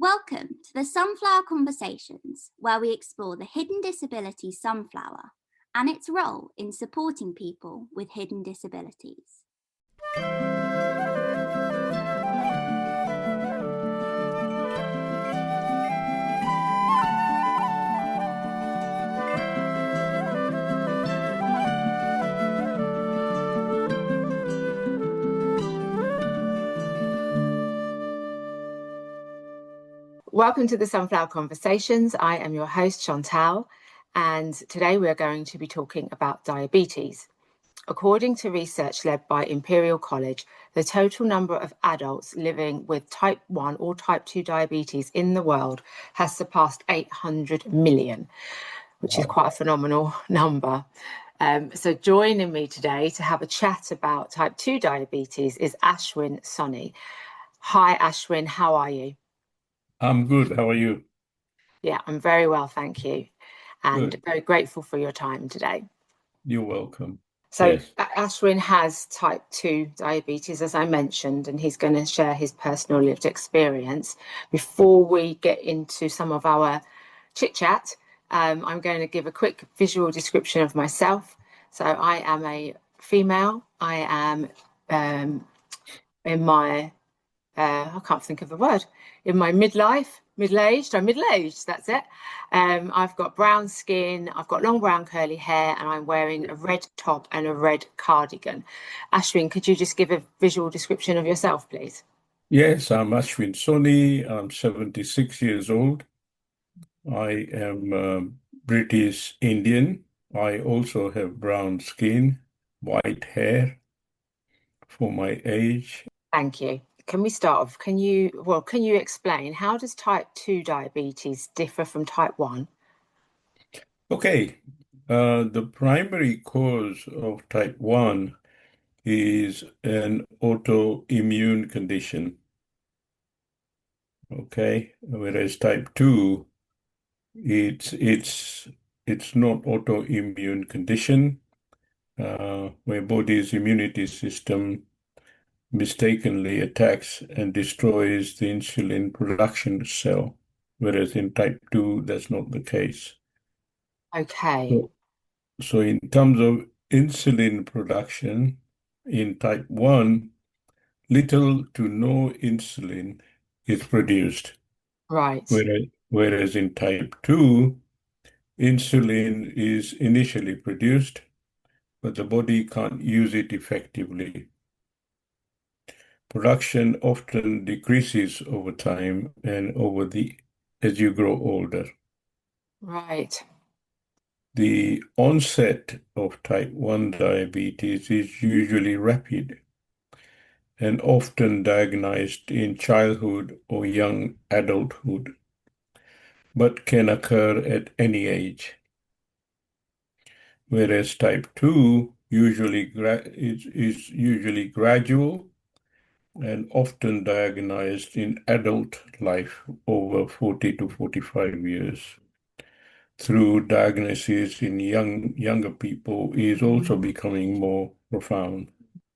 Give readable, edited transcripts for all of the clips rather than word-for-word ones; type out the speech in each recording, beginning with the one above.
Welcome to the Sunflower Conversations, where we explore the hidden disability sunflower and its role in supporting people with hidden disabilities. Welcome to the Sunflower Conversations. I am your host, Chantal, and today we are going to be talking about diabetes. According to research led by Imperial College, the total number of adults living with type 1 or type 2 diabetes in the world has surpassed 800 million, which is quite a phenomenal number. So joining me today to have a chat about type 2 diabetes is Ashwin Soni. Hi, Ashwin, how are you? I'm good. How are you? Yeah, I'm very well, thank you. And Good. very grateful for your time today. You're welcome. So Yes. Ashwin has type 2 diabetes, as I mentioned, and he's going to share his personal lived experience. Before we get into some of our chit chat, I'm going to give a quick visual description of myself. So I am a female. I am in my I can't think of the word, in my middle-aged, that's it. I've got brown skin, I've got long brown curly hair, and I'm wearing a red top and a red cardigan. Ashwin, could you just give a visual description of yourself, please? Yes, I'm Ashwin Soni. I'm 76 years old. I am British Indian. I also have brown skin, white hair for my age. Thank you. Can we start off? Can you explain how does type 2 diabetes differ from type 1? Okay. The primary cause of type 1 is an autoimmune condition. Okay. Whereas type 2, it's not autoimmune condition where body's immunity system mistakenly attacks and destroys the insulin production cell, whereas in type 2, that's not the case. Okay. So in terms of insulin production, in type 1, little to no insulin is produced. Right. Whereas in type 2, insulin is initially produced, but the body can't use it effectively. Production often decreases over time and as you grow older. Right. The onset of type 1 diabetes is usually rapid and often diagnosed in childhood or young adulthood, but can occur at any age. Whereas type 2 is usually gradual and often diagnosed in adult life over 40 to 45 years. Through diagnosis in younger people is also becoming more profound.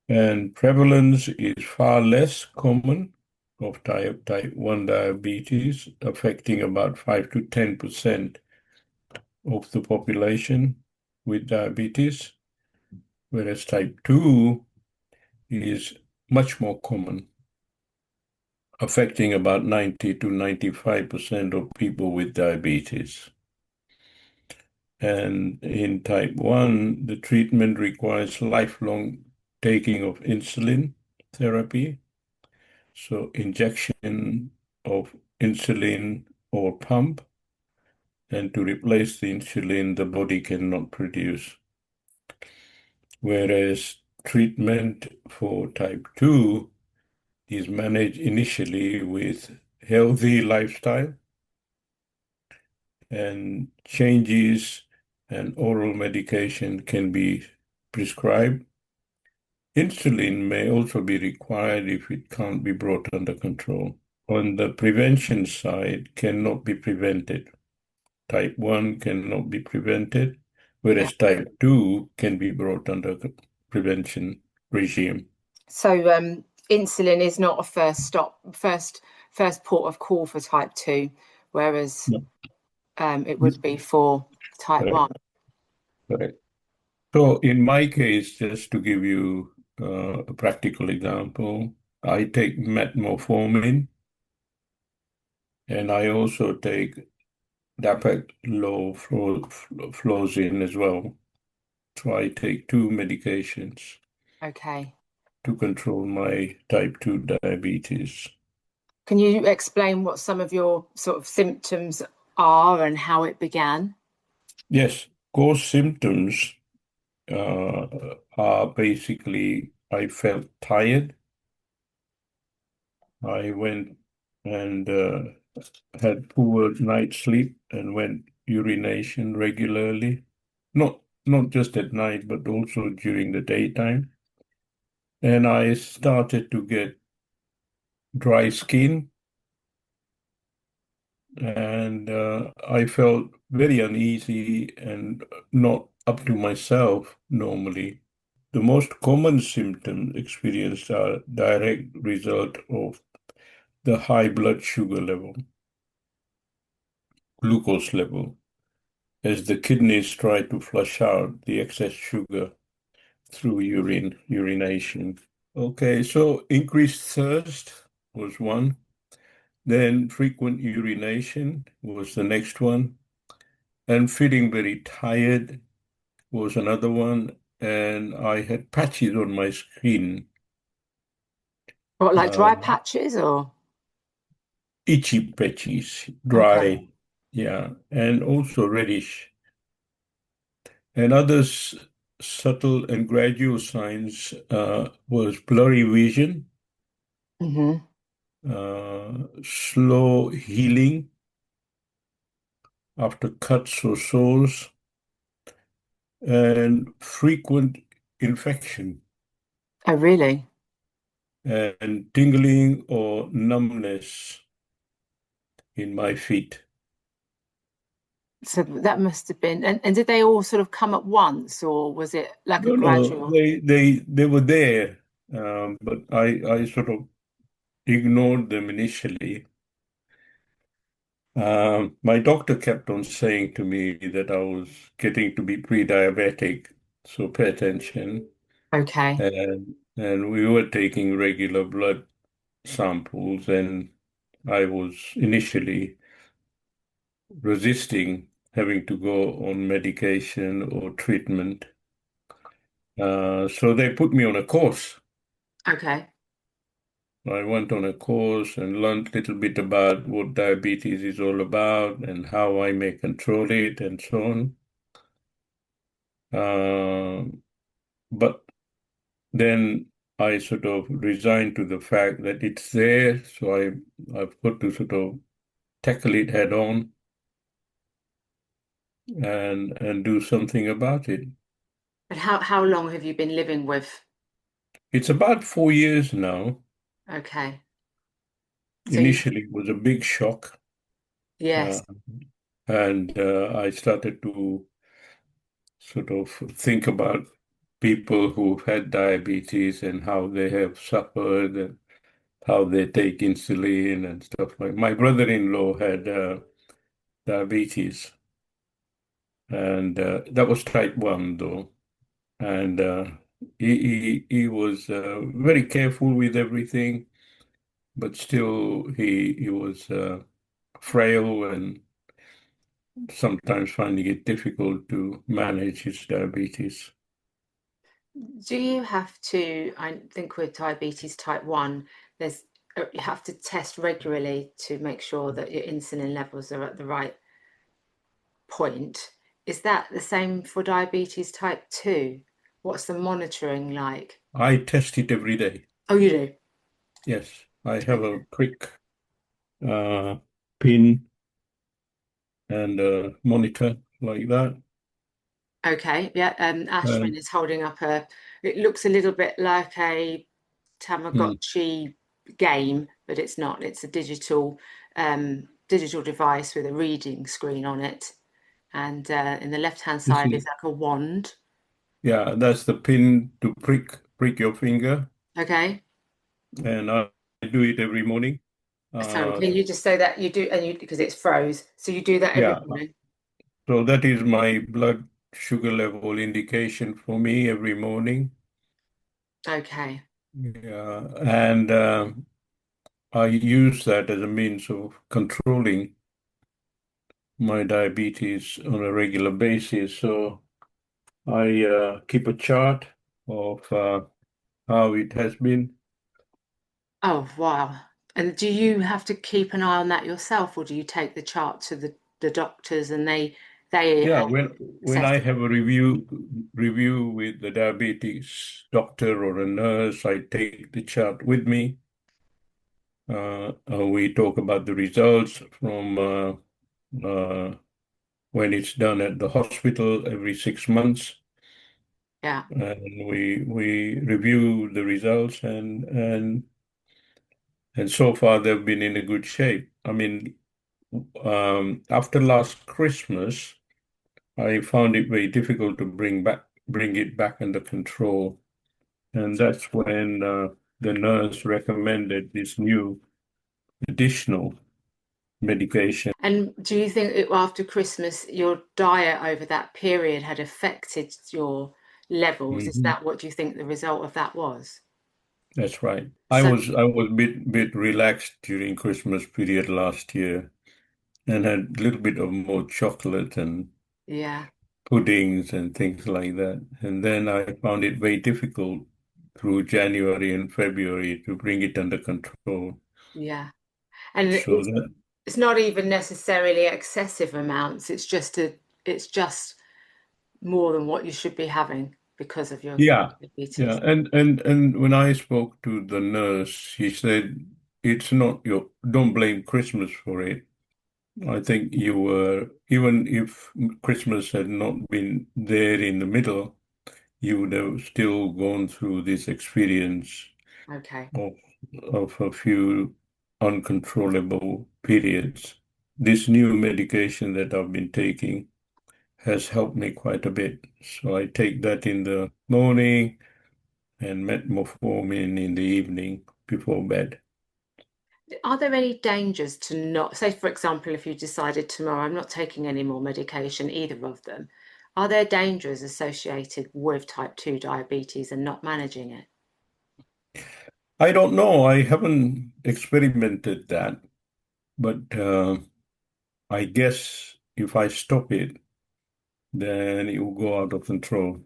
And prevalence is far less common of type 1 diabetes, affecting about 5 to 10% of the population with diabetes, whereas type 2 is much more common, affecting about 90 to 95% of people with diabetes. And in type 1, the treatment requires lifelong taking of insulin therapy. So injection of insulin or pump, and to replace the insulin the body cannot produce. Whereas treatment for type 2 is managed initially with healthy lifestyle and changes and oral medication can be prescribed. Insulin may also be required if it can't be brought under control. On the prevention side, cannot be prevented. Type 1 cannot be prevented, whereas type 2 can be brought under prevention regime. So insulin is not a first first port of call for type 2, whereas No. it would be for type Correct. 1. Correct. So in my case, just to give you a practical example, I take metformin and I also take dapagliflozin as well. So I take two medications Okay. to control my type 2 diabetes. Can you explain what some of your sort of symptoms are and how it began? Yes, core symptoms uh, are basically I felt tired. I went and had poor night sleep and went urination regularly. Not just at night, but also during the daytime. And I started to get dry skin, and I felt very uneasy and not up to myself normally. The most common symptoms experienced are direct result of the high blood sugar level, glucose level, as the kidneys try to flush out the excess sugar through urination. Okay, so increased thirst was one. Then frequent urination was the next one. And feeling very tired was another one. And I had patches on my skin, What, like uh, dry patches or? itchy patches, Okay. dry, yeah, and also reddish. And others subtle and gradual signs was blurry vision, Hmm. slow healing after cuts or sores, and frequent infection Oh, really? and tingling or numbness in my feet. So that must have been, and did they all sort of come at once, or was it like a No, no, gradual? they were there, but I sort of ignored them initially. My doctor kept on saying to me that I was getting to be pre-diabetic, so pay attention. Okay. And we were taking regular blood samples, and I was initially resisting having to go on medication or treatment. So they put me on a course. Okay. I went on a course and learned a little bit about what diabetes is all about and how I may control it and so on. But then I sort of resigned to the fact that it's there, so I've got to sort of tackle it head on and do something about it. And how long have you been living with? It's about 4 years now. Okay. So you, Initially, it was a big shock, uh, yes. and I started to sort of think about people who've had diabetes and how they have suffered and how they take insulin and stuff like. My brother-in-law had diabetes, and that was type 1 though, and he was very careful with everything, but still he was frail and sometimes finding it difficult to manage his diabetes. Do you have to, I think with diabetes type 1, there's you have to test regularly to make sure that your insulin levels are at the right point. Is that the same for diabetes type 2? What's the monitoring like? I test it every day. Oh, you do? Yes, I have a prick uh, pin and a monitor like that. Okay, yeah. Ashwin And is holding up it looks a little bit like a mm, Tamagotchi game, but it's not. It's a digital device with a reading screen on it. And in the left-hand this side is is like a wand. yeah, that's the pin to prick your finger, Okay. and I do it every morning. Sorry, Uh, can you just say that you do, and you because it's froze, so you do that every yeah, morning? so that is my blood sugar level indication for me every morning. Okay. Yeah, and I use that as a means of controlling my diabetes on a regular basis. So I keep a chart of how it has been. Oh, wow. And do you have to keep an eye on that yourself, or do you take the chart to the doctors and they Yeah, when assess I it? have a review with the diabetes doctor or a nurse, I take the chart with me. We talk about the results from uh, when it's done at the hospital every 6 months, Yeah. and we review the results, and so far they've been in a good shape. I mean, after last Christmas, I found it very difficult to bring it back under control, and that's when the nurse recommended this new additional medication. And do you think after Christmas, your diet over that period had affected your levels? Is Mhm. that what you think the result of that was? That's right. I So, was I was bit relaxed during Christmas period last year and had a little bit of more chocolate and yeah, puddings and things like that. And then I found it very difficult through January and February to bring it under control. yeah. And So that, it's not even necessarily excessive amounts. It's just more than what you should be having because of your yeah, yeah. diabetes. And when I spoke to the nurse, she said, it's not your, don't blame Christmas for it. I think you were, even if Christmas had not been there in the middle, you would have still gone through this experience Okay. of, of a few uncontrollable periods. This new medication that I've been taking has helped me quite a bit. So I take that in the morning and metformin in the evening before bed. Are there any dangers to not, say, for example, if you decided tomorrow, I'm not taking any more medication, either of them, are there dangers associated with type 2 diabetes and not managing it? I don't know. I haven't experimented that, but I guess if I stop it, then it will go out of control.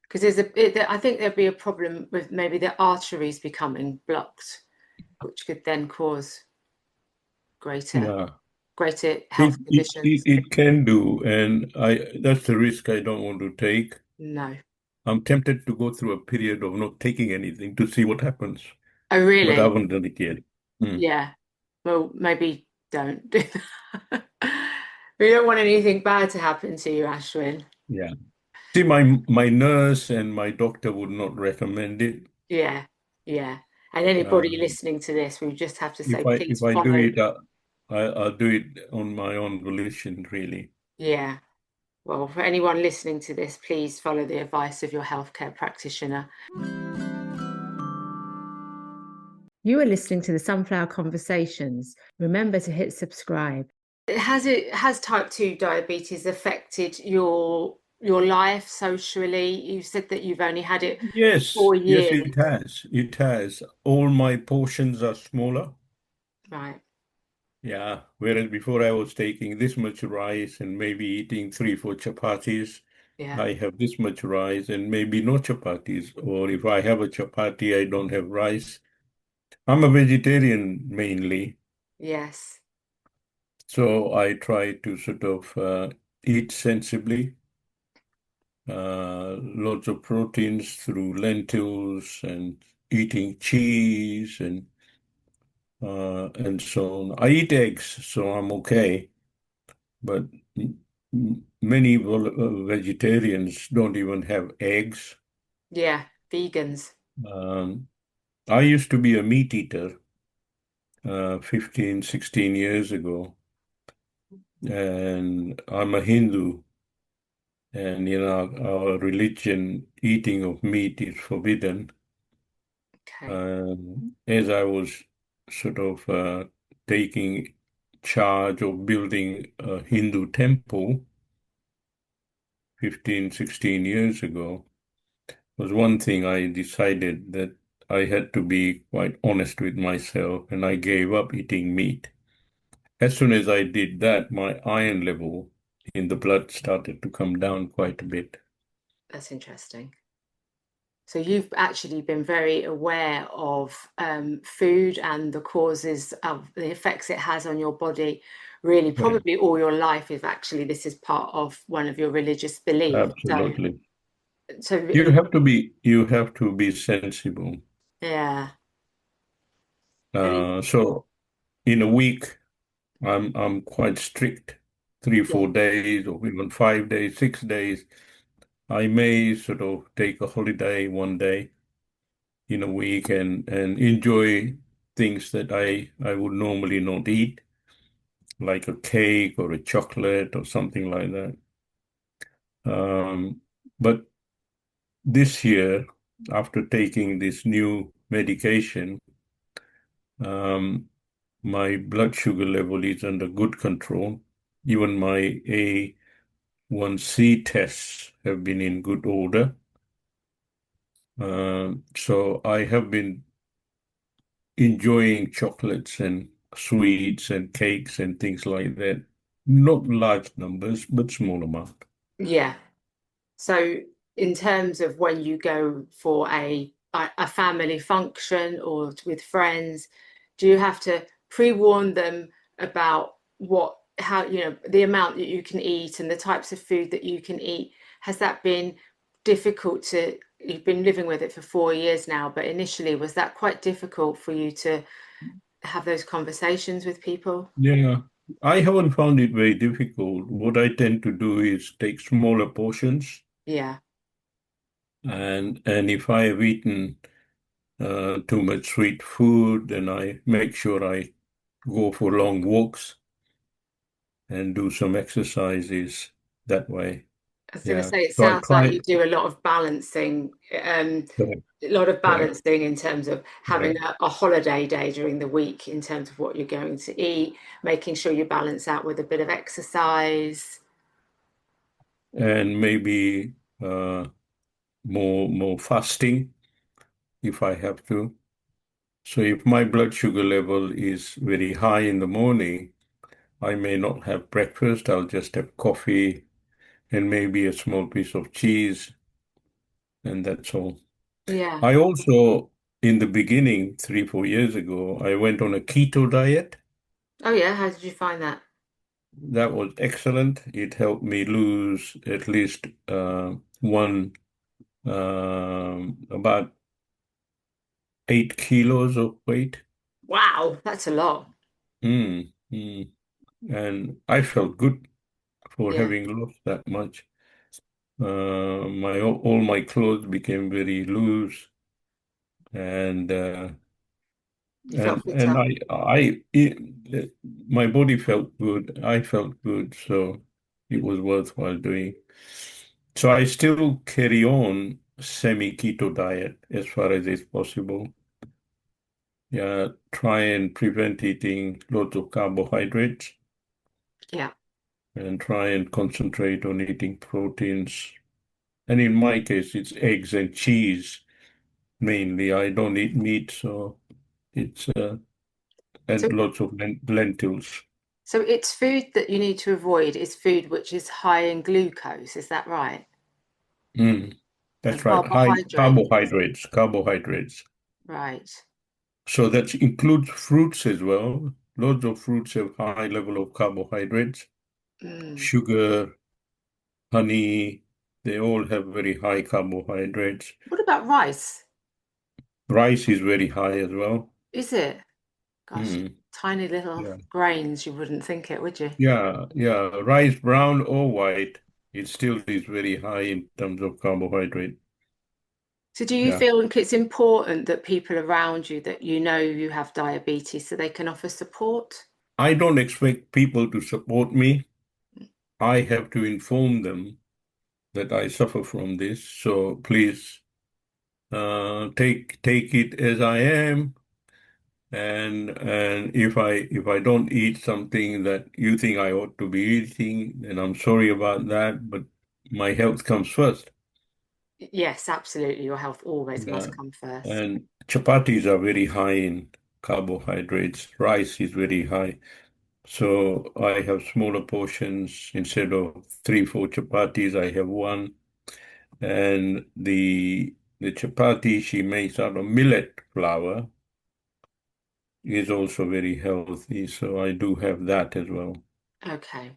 Because I think there'd be a problem with maybe the arteries becoming blocked, which could then cause greater Yeah, greater it health it it, conditions. it can do, and I that's the risk I don't want to take. No. I'm tempted to go through a period of not taking anything to see what happens, Oh, but I really? haven't done it yet. Hmm. Yeah. Well, maybe don't do that. We don't want anything bad to happen to you, Ashwin. Yeah. See, my nurse and my doctor would not recommend it. Yeah, yeah. And anybody Um, listening to this, we just have to if say, I please if I do follow. it, I'll do it on my own volition, really. Yeah. Well, for anyone listening to this, please follow the advice of your healthcare practitioner. You are listening to the Sunflower Conversations. Remember to hit subscribe. Has type 2 diabetes affected your life socially? You said that you've only had it Yes, four yes, years. it has. It has. All my portions are smaller. Right. Yeah. Whereas before I was taking this much rice and maybe eating three, four chapatis, Yeah. I have this much rice and maybe no chapatis. Or if I have a chapati, I don't have rice. I'm a vegetarian mainly, Yes. so I try to sort of eat sensibly. Lots of proteins through lentils and eating cheese and so on. I eat eggs, so I'm okay. But many vegetarians don't even have eggs. Yeah. Vegans. Um, I used to be a meat eater 15, 16 years ago, and I'm a Hindu. And our religion, eating of meat is forbidden. Okay. As I was sort of taking charge of building a Hindu temple 15, 16 years ago, was one thing I decided that I had to be quite honest with myself, and I gave up eating meat. As soon as I did that, my iron level in the blood started to come down quite a bit. That's interesting. So you've actually been very aware of food and the causes of the effects it has on your body, really, Right. probably all your life, if actually this is part of one of your religious beliefs. So, Absolutely. so You have to be sensible. yeah. And So in a week, I'm quite strict. Three, yeah, 4 days, or even 5 days, 6 days. I may sort of take a holiday one day in a week and enjoy things that I would normally not eat, like a cake or a chocolate or something like that. But this year, after taking this new medication, um, my blood sugar level is under good control. Even my A1C tests have been in good order. So I have been enjoying chocolates and sweets and cakes and things like that. Not large numbers, but small amount. yeah. So in terms of when you go for a family function or with friends, do you have to pre-warn them about how, the amount that you can eat and the types of food that you can eat? Has that been difficult you've been living with it for 4 years now, but initially was that quite difficult for you to have those conversations with people? Yeah, I haven't found it very difficult. What I tend to do is take smaller portions, Yeah. and if I have eaten too much sweet food, then I make sure I go for long walks and do some exercises that way. I was going to Yeah. say, it So I sounds like try. you do a lot of balancing, Correct, a lot of correct, balancing in terms of having correct. a holiday day during the week in terms of what you're going to eat, making sure you balance out with a bit of exercise. And maybe more fasting if I have to. So if my blood sugar level is very high in the morning, I may not have breakfast. I'll just have coffee and maybe a small piece of cheese, and that's all. Yeah. I also, in the beginning, 3, 4 years ago, I went on a keto diet. Oh, yeah. How did you find that? That was excellent. It helped me lose at least about 8 kilos of weight. Wow, that's a lot. Mm, mm. And I felt good for Yeah. having lost that much. My all my clothes became very loose, and You felt and fitter. my body felt good. I felt good, so it was worthwhile doing. So I still carry on semi-keto diet as far as is possible. Yeah, try and prevent eating lots of carbohydrates Yeah. and try and concentrate on eating proteins. And in my case, it's eggs and cheese mainly. I don't eat meat, so it's So, and lots of lentils. so it's food that you need to avoid is food which is high in glucose. Is that right? Mm, And that's right. High carbohydrate. carbohydrates. Right. So that includes fruits as well. Lots of fruits have high level of carbohydrates. Mm. Sugar, honey, they all have very high carbohydrates. What about rice? Rice is very high as well. Is it? Gosh, Mm, tiny little yeah. grains, you wouldn't think it, would you? Yeah, yeah. Rice, brown or white, it still is very high in terms of carbohydrate. So do you Yeah. feel like it's important that people around you that you know you have diabetes so they can offer support? I don't expect people to support me. I have to inform them that I suffer from this. So please take it as I am. And if I don't eat something that you think I ought to be eating, then I'm sorry about that, but my health comes first. Yes, absolutely. Your health always Yeah. must come first. And chapatis are very high in carbohydrates. Rice is very high. So I have smaller portions. Instead of three, four chapatis, I have one. And the chapati she makes out of millet flour is also very healthy. So I do have that as well Okay.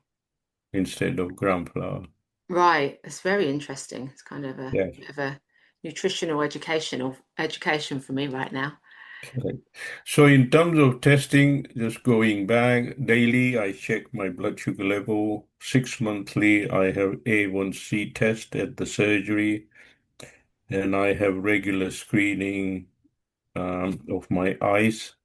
instead of gram flour. Right. It's very interesting. It's kind of a Yes. bit of a nutritional education for me right now. Correct. So in terms of testing, just going back daily, I check my blood sugar level. 6 monthly, I have A1C test at the surgery, and I have regular screening of my eyes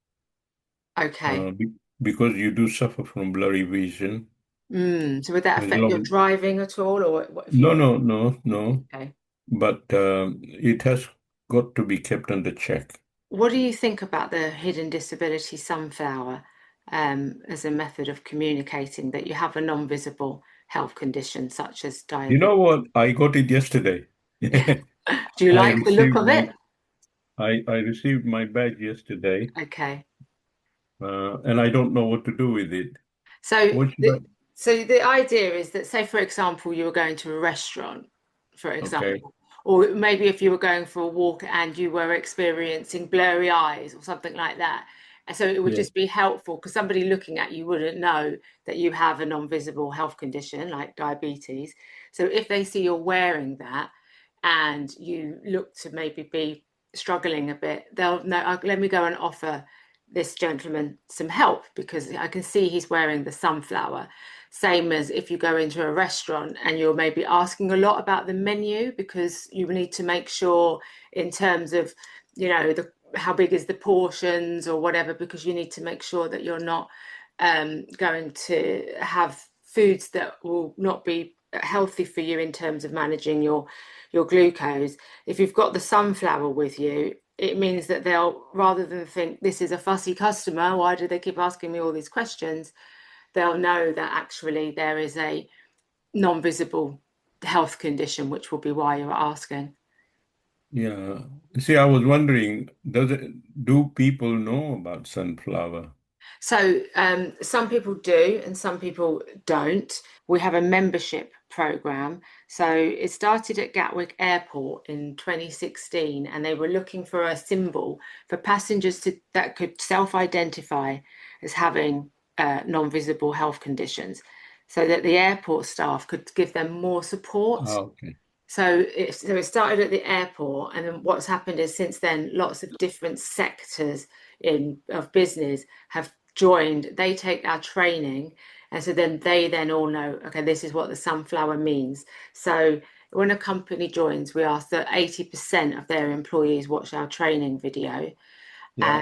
Okay. be because you do suffer from blurry vision. So would that As affect your long, driving at all, or what if you? no, no, no, no, Okay. but it has got to be kept under check. What do you think about the hidden disability sunflower as a method of communicating that you have a non-visible health condition such as You diabetes? know what? I got it yesterday. Yeah. Do you I like the look received of it? my I received my badge yesterday, Okay. and I don't know what to do with it. So What should the I? so the idea is that, say, for example, you were going to a restaurant, for Okay, example, or maybe if you were going for a walk and you were experiencing blurry eyes or something like that. And so it would yeah, just be helpful because somebody looking at you wouldn't know that you have a non-visible health condition like diabetes. So if they see you're wearing that and you look to maybe be struggling a bit, they'll know, "Oh, let me go and offer this gentleman some help because I can see he's wearing the sunflower." Same as if you go into a restaurant and you're maybe asking a lot about the menu because you need to make sure in terms of, how big is the portions or whatever, because you need to make sure that you're not going to have foods that will not be healthy for you in terms of managing your glucose. If you've got the sunflower with you, it means that they'll, rather than think this is a fussy customer, why do they keep asking me all these questions? They'll know that actually there is a non-visible health condition, which will be why you're asking. yeah. See, I was wondering, do people know about sunflower? So some people do and some people don't. We have a membership program. So it started at Gatwick Airport in 2016, and they were looking for a symbol for passengers that could self-identify as having non-visible health conditions, so that the airport staff could give them more support. Okay, So it started at the airport, and then what's happened is since then, lots of different sectors in of business have joined. They take our training, and so then they then all know, okay, this is what the sunflower means. So when a company joins, we ask that 80% of their employees watch our training video, yeah,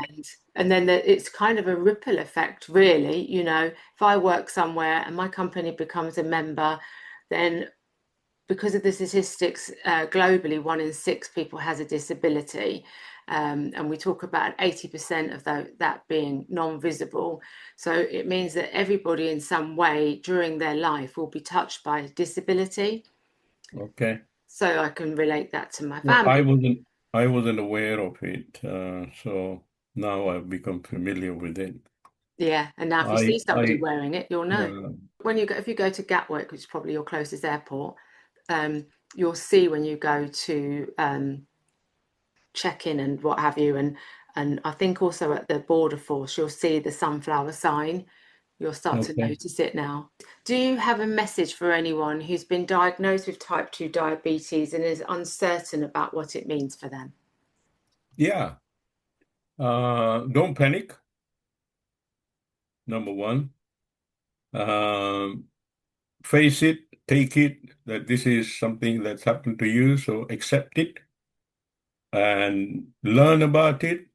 and then it's kind of a ripple effect, really. If I work somewhere and my company becomes a member, then because of the statistics globally, 1 in 6 people has a disability. And we talk about 80% of that being non-visible. So it means that everybody in some way during their life will be touched by disability. okay. So I can relate that to my Well, I family. wasn't, I wasn't aware of it, so now I've become familiar with it. Yeah, and now if you see somebody I, wearing it, you'll know. yeah, If you go to Gatwick, which is probably your closest airport, you'll see when you go to check in and what have you. And I think also at the border force, you'll see the sunflower sign. You'll start to okay. notice it now. Do you have a message for anyone who's been diagnosed with type 2 diabetes and is uncertain about what it means for them? Yeah. Don't panic, number one. Um, Face it, take it that this is something that's happened to you, so accept it and learn about it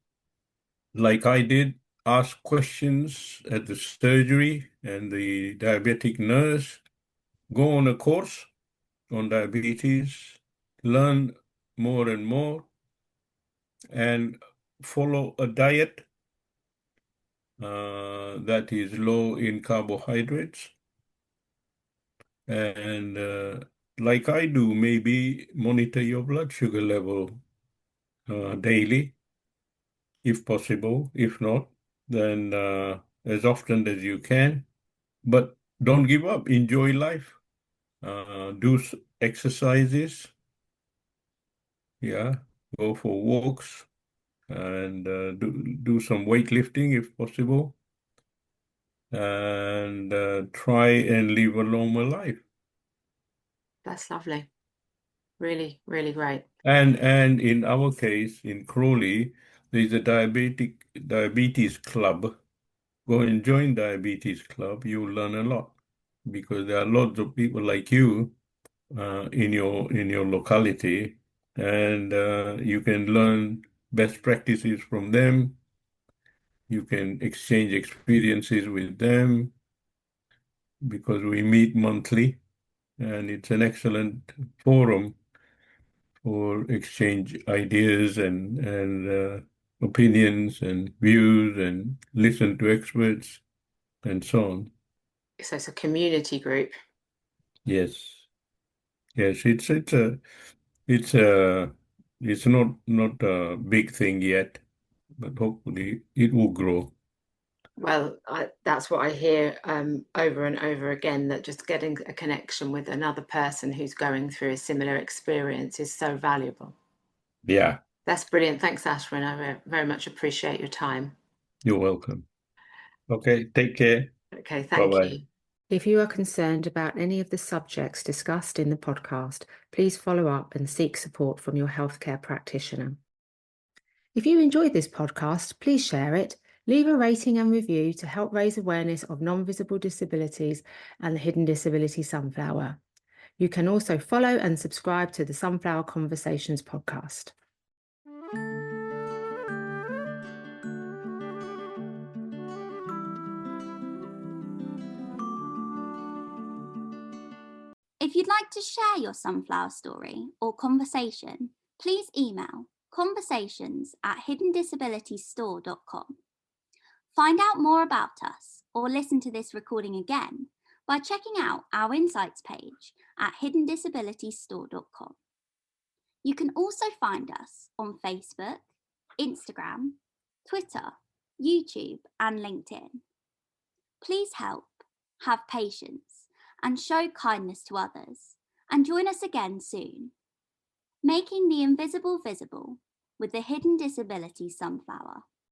like I did. Ask questions at the surgery and the diabetic nurse. Go on a course on diabetes, learn more and more, and follow a diet that is low in carbohydrates. And like I do, maybe monitor your blood sugar level daily, if possible. If not, then as often as you can. But don't give up. Enjoy life. Do exercises. Yeah, go for walks and do some weightlifting if possible, and try and live a normal life. That's lovely. Really, really great. And in our case, in Crawley, there's a diabetes club. Go and join diabetes club. You'll learn a lot because there are lots of people like you in your locality, and you can learn best practices from them. You can exchange experiences with them because we meet monthly, and it's an excellent forum for exchange ideas and opinions and views and listen to experts and so on. So it's a community group. Yes, yes, it's not a big thing yet, but hopefully it will grow. Well, that's what I hear over and over again, that just getting a connection with another person who's going through a similar experience is so valuable. Yeah, That's brilliant. Thanks, Ashwin. I very much appreciate your time. you're welcome. Okay, take care. Okay, thank Bye-bye. you. If you are concerned about any of the subjects discussed in the podcast, please follow up and seek support from your healthcare practitioner. If you enjoyed this podcast, please share it, leave a rating and review to help raise awareness of non-visible disabilities and the hidden disability sunflower. You can also follow and subscribe to the Sunflower Conversations podcast. If you'd like to share your sunflower story or conversation, please email conversations@hiddendisabilitiesstore.com. Find out more about us or listen to this recording again by checking out our insights page at hiddendisabilitiesstore.com. You can also find us on Facebook, Instagram, Twitter, YouTube, and LinkedIn. Please help, have patience, and show kindness to others, and join us again soon. Making the invisible visible with the Hidden Disability Sunflower.